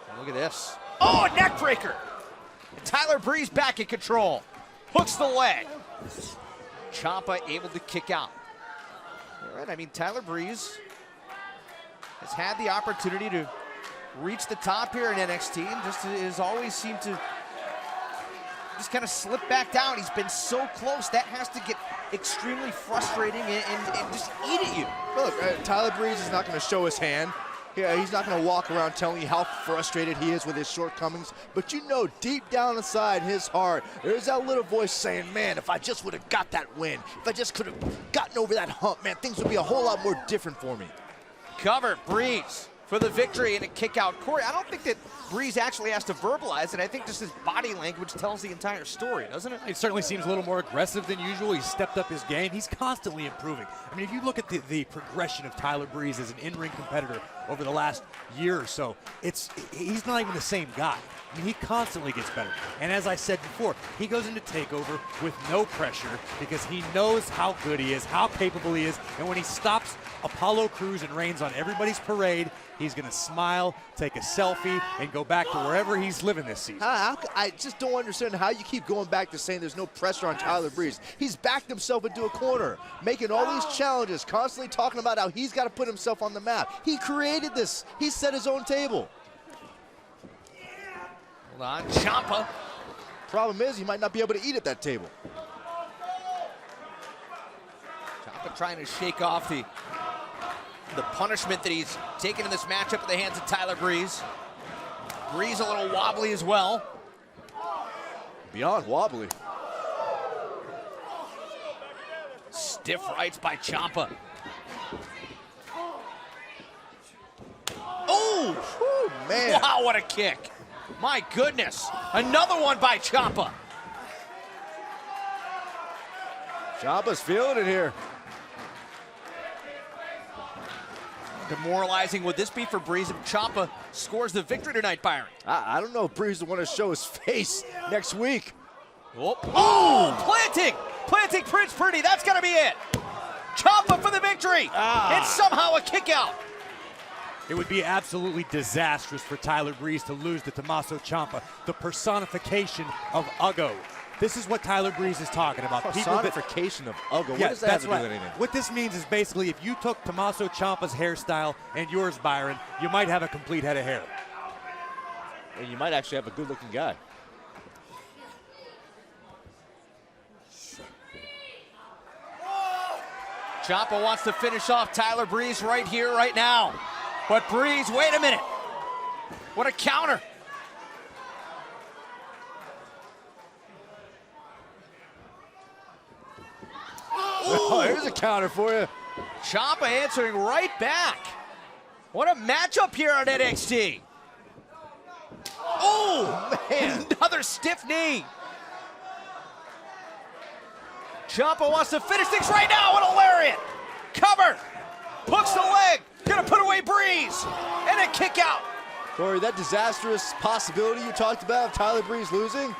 And look at this. Oh, a neck breaker! And Tyler Breeze back in control. Hooks the leg. Ciampa able to kick out. All right, I mean, Tyler Breeze has had the opportunity to reach the top here in NXT and just has always seemed to just kind of slip back down. He's been so close. That has to get extremely frustrating and just eat at you. Look, Tyler Breeze is not going to show his hand. Yeah, he's not going to walk around telling you how frustrated he is with his shortcomings, but you know deep down inside his heart, there's that little voice saying, man, if I just would have got that win, if I just could have gotten over that hump, man, things would be a whole lot more different for me. Cover, Breeze for the victory and a kick out. Corey, I don't think that Breeze actually has to verbalize it. I think just his body language tells the entire story, doesn't it? It certainly seems a little more aggressive than usual. He's stepped up his game. He's constantly improving. I mean, if you look at the progression of Tyler Breeze as an in-ring competitor over the last year or so, he's not even the same guy. I mean, he constantly gets better. And as I said before, he goes into TakeOver with no pressure because he knows how good he is, how capable he is, and when he stops Apollo Crews and rains on everybody's parade, He's going to smile, take a selfie, and go back to wherever he's living this season. I just don't understand how you keep going back to saying there's no pressure on Tyler Breeze. He's backed himself into a corner, making all these challenges, constantly talking about how he's got to put himself on the map. He created this. He set his own table. Hold on, Ciampa. Problem is, he might not be able to eat at that table. Ciampa trying to shake off the punishment that he's taken in this matchup at the hands of Tyler Breeze. Breeze a little wobbly as well. Beyond wobbly. Stiff rights by Ciampa. Oh, man. Wow, what a kick. My goodness. Another one by Ciampa. Ciampa's feeling it here. Demoralizing would this be for Breeze if Ciampa scores the victory tonight, Byron? I don't know if Breeze will want to show his face next week. Planting Prince Pretty, that's gonna be it. Ciampa for the victory, and somehow a kick out. It would be absolutely disastrous for Tyler Breeze to lose to Tommaso Ciampa, the personification of Uggo. This is what Tyler Breeze is talking about. Personification of Uggo. What does that have to do with anything? What this means is basically if you took Tommaso Ciampa's hairstyle and yours, Byron, you might have a complete head of hair. And you might actually have a good-looking guy. Ciampa wants to finish off Tyler Breeze right here, right now. But Breeze, wait a minute. What a counter. Oh, here's a counter for you. Ciampa answering right back. What a matchup here on NXT. Oh, man. Another stiff knee. Ciampa wants to finish things right now. What a lariat. Cover. Hooks the leg. Gonna put away Breeze. And a kick out. Corey, that disastrous possibility you talked about of Tyler Breeze losing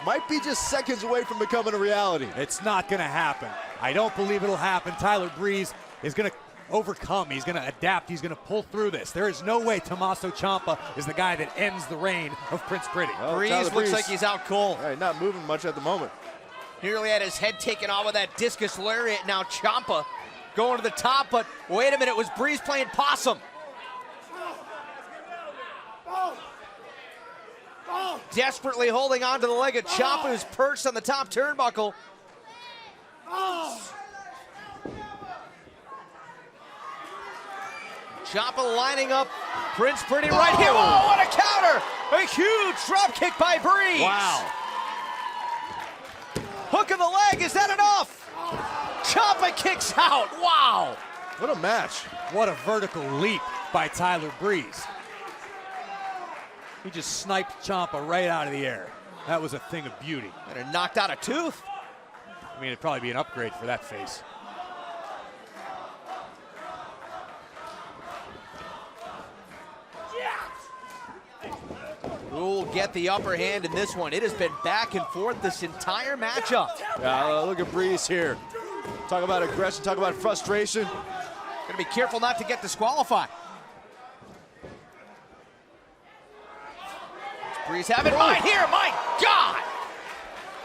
might be just seconds away from becoming a reality. It's not going to happen. I don't believe it'll happen. Tyler Breeze is going to overcome. He's going to adapt. He's going to pull through this. There is no way Tommaso Ciampa is the guy that ends the reign of Prince Pretty. Well, Breeze looks like he's out cold. Right, not moving much at the moment. Nearly had his head taken off with that discus lariat. Now Ciampa going to the top, but wait a minute, was Breeze playing possum? Desperately holding on to the leg of Ciampa, who's perched on the top turnbuckle. Ciampa lining up Prince Pretty right here. Whoa, what a counter! A huge drop kick by Breeze. Wow. Hook of the leg, is that enough? Ciampa kicks out, wow. What a match. What a vertical leap by Tyler Breeze. He just sniped Ciampa right out of the air. That was a thing of beauty. And it knocked out a tooth. I mean, it'd probably be an upgrade for that face. Who will get the upper hand in this one? It has been back and forth this entire matchup. Look at Breeze here. Talk about aggression, talk about frustration. Gonna be careful not to get disqualified. Breeze have it right here, my God!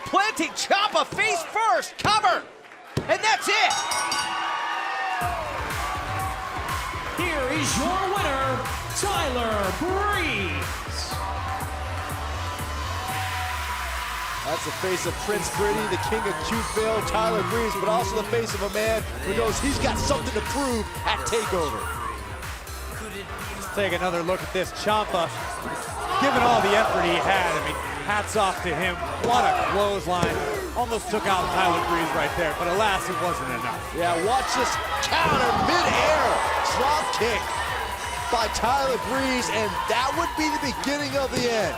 Planting Ciampa face first, cover, and that's it! Here is your winner, Tyler Breeze. That's the face of Prince Pretty, the king of Cuteville, Tyler Breeze, but also the face of a man who knows he's got something to prove at TakeOver. Let's take another look at this. Ciampa, given all the effort he had, I mean, hats off to him. What a clothesline. Almost took out Tyler Breeze right there, but alas, it wasn't enough. Yeah, watch this counter mid-air drop kick by Tyler Breeze, and that would be the beginning of the end.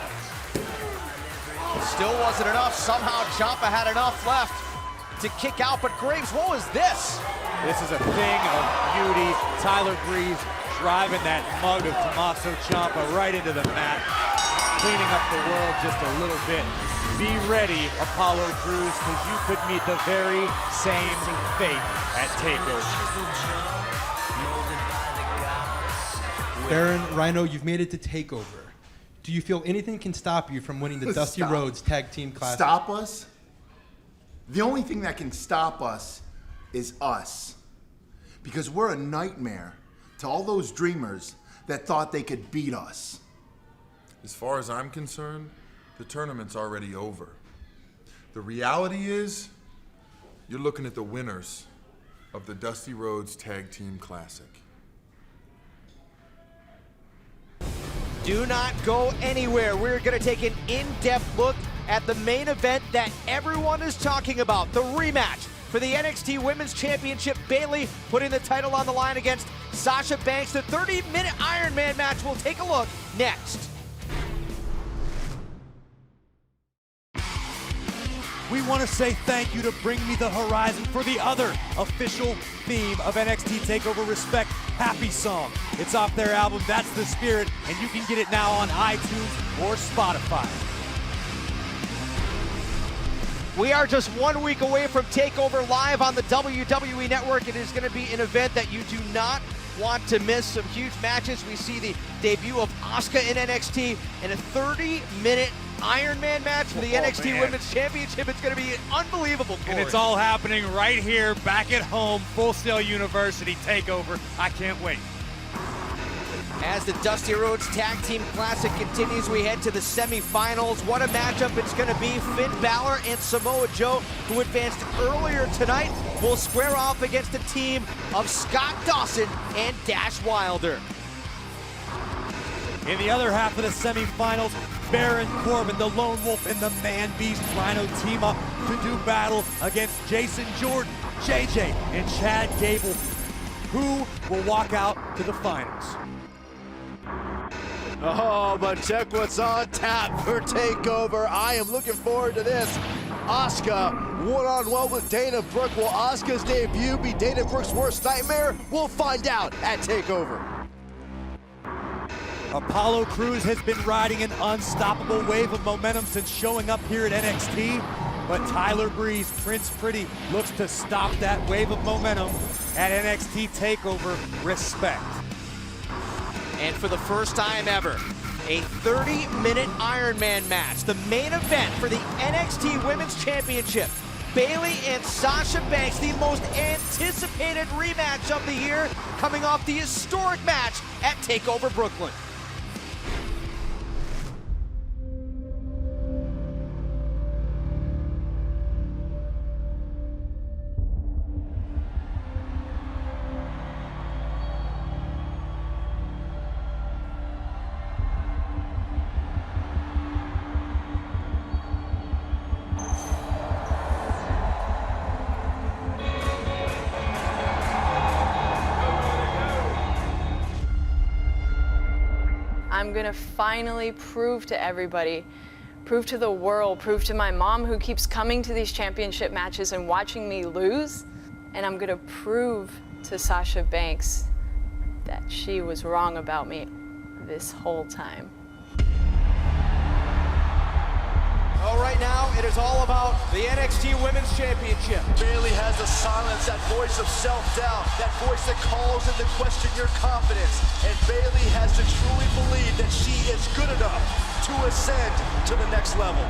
Still wasn't enough. Somehow Ciampa had enough left to kick out, but Graves, what was this? This is a thing of beauty. Tyler Breeze driving that mug of Tommaso Ciampa right into the mat, cleaning up the world just a little bit. Be ready, Apollo Crews, because you could meet the very same fate at TakeOver. Baron, Rhino, you've made it to TakeOver. Do you feel anything can stop you from winning the Dusty Rhodes Tag Team Classic? Stop us? The only thing that can stop us is us. Because we're a nightmare to all those dreamers that thought they could beat us. As far as I'm concerned, the tournament's already over. The reality is, you're looking at the winners of the Dusty Rhodes Tag Team Classic. Do not go anywhere. We're going to take an in-depth look at the main event that everyone is talking about, the rematch for the NXT Women's Championship. Bayley putting the title on the line against Sasha Banks. The 30-minute Iron Man match. We'll take a look next. We want to say thank you to Bring Me the Horizon for the other official theme of NXT TakeOver Respect, Happy Song. It's off their album, That's the Spirit, and you can get it now on iTunes or Spotify. We are just 1 week away from TakeOver live on the WWE Network. It is going to be an event that you do not want to miss. Some huge matches. We see the debut of Asuka in NXT and a 30-minute Iron Man match for the NXT Women's Championship. It's going to be unbelievable, Corey. And it's all happening right here, back at home, Full Sail University TakeOver. I can't wait. As the Dusty Rhodes Tag Team Classic continues, we head to the semifinals. What a matchup it's going to be. Finn Bálor and Samoa Joe, who advanced earlier tonight, will square off against a team of Scott Dawson and Dash Wilder. In the other half of the semifinals, Baron Corbin, the Lone Wolf, and the Man Beast Rhino team up to do battle against Jason Jordan, JJ, and Chad Gable, who will walk out to the finals. Oh, but check what's on tap for TakeOver. I am looking forward to this. Asuka one-on-one with Dana Brooke. Will Asuka's debut be Dana Brooke's worst nightmare? We'll find out at TakeOver. Apollo Crews has been riding an unstoppable wave of momentum since showing up here at NXT, but Tyler Breeze, Prince Pretty, looks to stop that wave of momentum at NXT TakeOver Respect. And for the first time ever, a 30-minute Iron Man match, the main event for the NXT Women's Championship. Bayley and Sasha Banks, the most anticipated rematch of the year, coming off the historic match at TakeOver Brooklyn. I'm gonna finally prove to everybody, prove to the world, prove to my mom who keeps coming to these championship matches and watching me lose, and I'm gonna prove to Sasha Banks that she was wrong about me this whole time. Well, right now, it is all about the NXT Women's Championship. Bayley has to silence that voice of self-doubt, that voice that calls into question your confidence. And Bayley has to truly believe that she is good enough to ascend to the next level.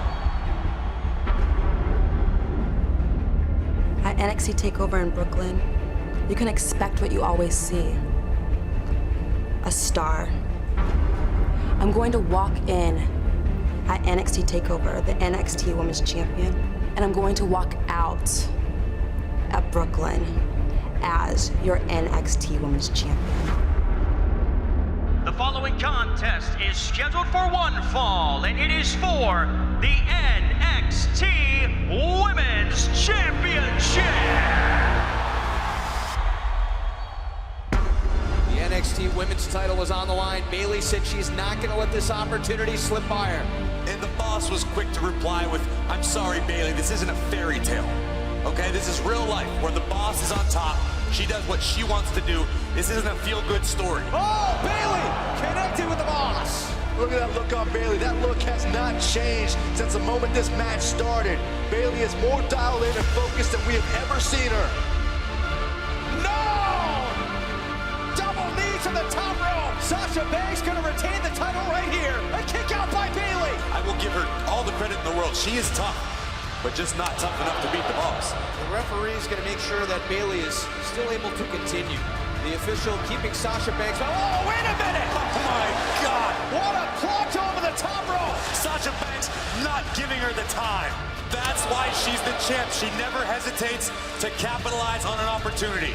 At NXT TakeOver in Brooklyn, you can expect what you always see. A star. I'm going to walk in at NXT TakeOver, the NXT Women's Champion, and I'm going to walk out at Brooklyn as your NXT Women's Champion. The following contest is scheduled for one fall, and it is for the NXT Women's Championship. The NXT Women's title is on the line. Bayley said she's not going to let this opportunity slip by her. And the boss was quick to reply with, "I'm sorry, Bayley, this isn't a fairy tale. Okay, this is real life, where the boss is on top. She does what she wants to do. This isn't a feel-good story." Oh, Bayley connected with the boss. Look at that look on Bayley. That look has not changed since the moment this match started. Bayley is more dialed in and focused than we have ever seen her. No! Double knee to the top rope. Sasha Banks gonna retain the title right here. A kick out by Bayley. I will give her all the credit in the world. She is tough, but just not tough enough to beat the boss. The referee is gonna make sure that Bayley is still able to continue. The official keeping Sasha Banks. Oh, wait a minute! Oh my God! What a plunge over the top rope! Sasha Banks not giving her the time. That's why she's the champ. She never hesitates to capitalize on an opportunity.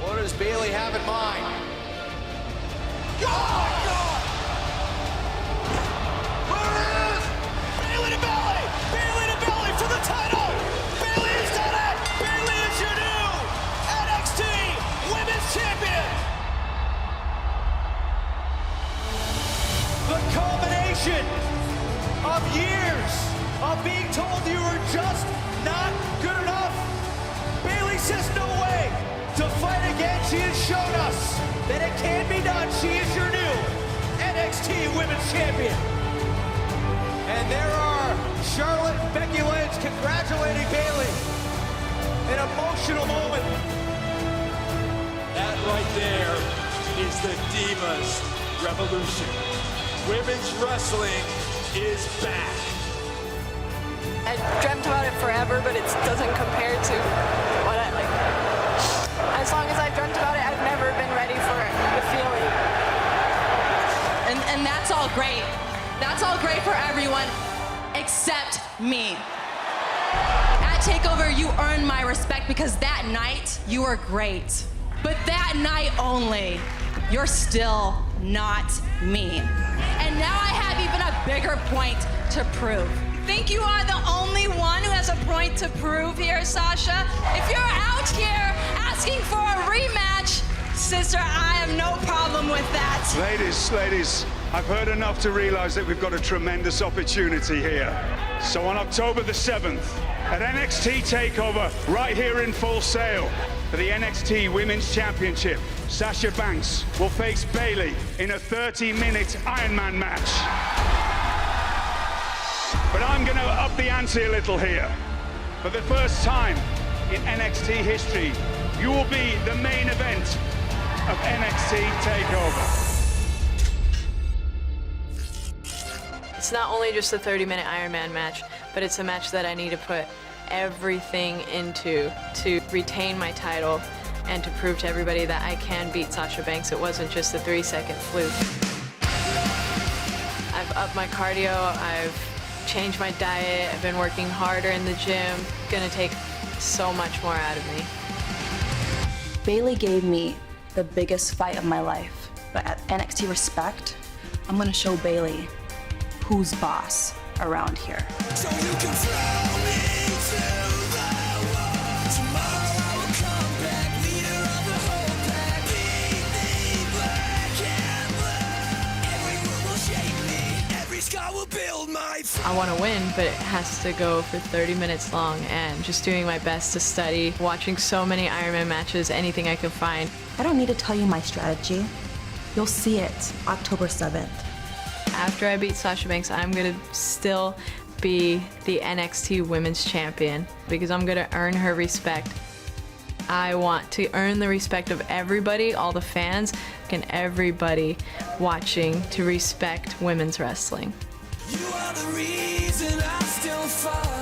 What does Bayley have in mind? Oh my God! Where is Bayley to belly? Bayley to belly for the title! Bayley has done it! Bayley is your new NXT Women's Champion! The combination of years of being told you were just not good enough. Bayley says no way. To fight again, she has shown us that it can be done. She is your new NXT Women's Champion. And there are Charlotte and Becky Lynch congratulating Bayley. An emotional moment. That right there is the Divas Revolution. Women's wrestling is back. I dreamt about it forever, but it doesn't compare to what I like. As long as I've dreamt about it, I've never been ready for the feeling. And that's all great. That's all great for everyone except me. At TakeOver, you earned my respect because that night you were great. But that night only, you're still not me. And now I have even a bigger point to prove. Think you are the only one who has a point to prove here, Sasha? If you're out here asking for a rematch, sister, I have no problem with that. Ladies, I've heard enough to realize that we've got a tremendous opportunity here. So on October the 7th, at NXT TakeOver, right here in Full Sail, for the NXT Women's Championship, Sasha Banks will face Bayley in a 30-minute Iron Man match. But I'm going to up the ante a little here. For the first time in NXT history, you will be the main event of NXT TakeOver. It's not only just a 30-minute Iron Man match, but it's a match that I need to put everything into to retain my title and to prove to everybody that I can beat Sasha Banks. It wasn't just a 3-second fluke. I've upped my cardio, I've changed my diet, I've been working harder in the gym. It's gonna take so much more out of me. Bayley gave me the biggest fight of my life, but at NXT Respect, I'm gonna show Bayley who's boss around here. So you can throw me to the wall. Tomorrow I will come back, leader of the whole pack. Beat me black and blue. Everyone will shake me, every scar will build my I want to win, but it has to go for 30 minutes long, and just doing my best to study, watching so many Ironman matches, anything I can find. I don't need to tell you my strategy. You'll see it October 7th. After I beat Sasha Banks, I'm gonna still be the NXT Women's Champion because I'm gonna earn her respect. I want to earn the respect of everybody, all the fans, and everybody watching to respect women's wrestling. You are the reason I still fight.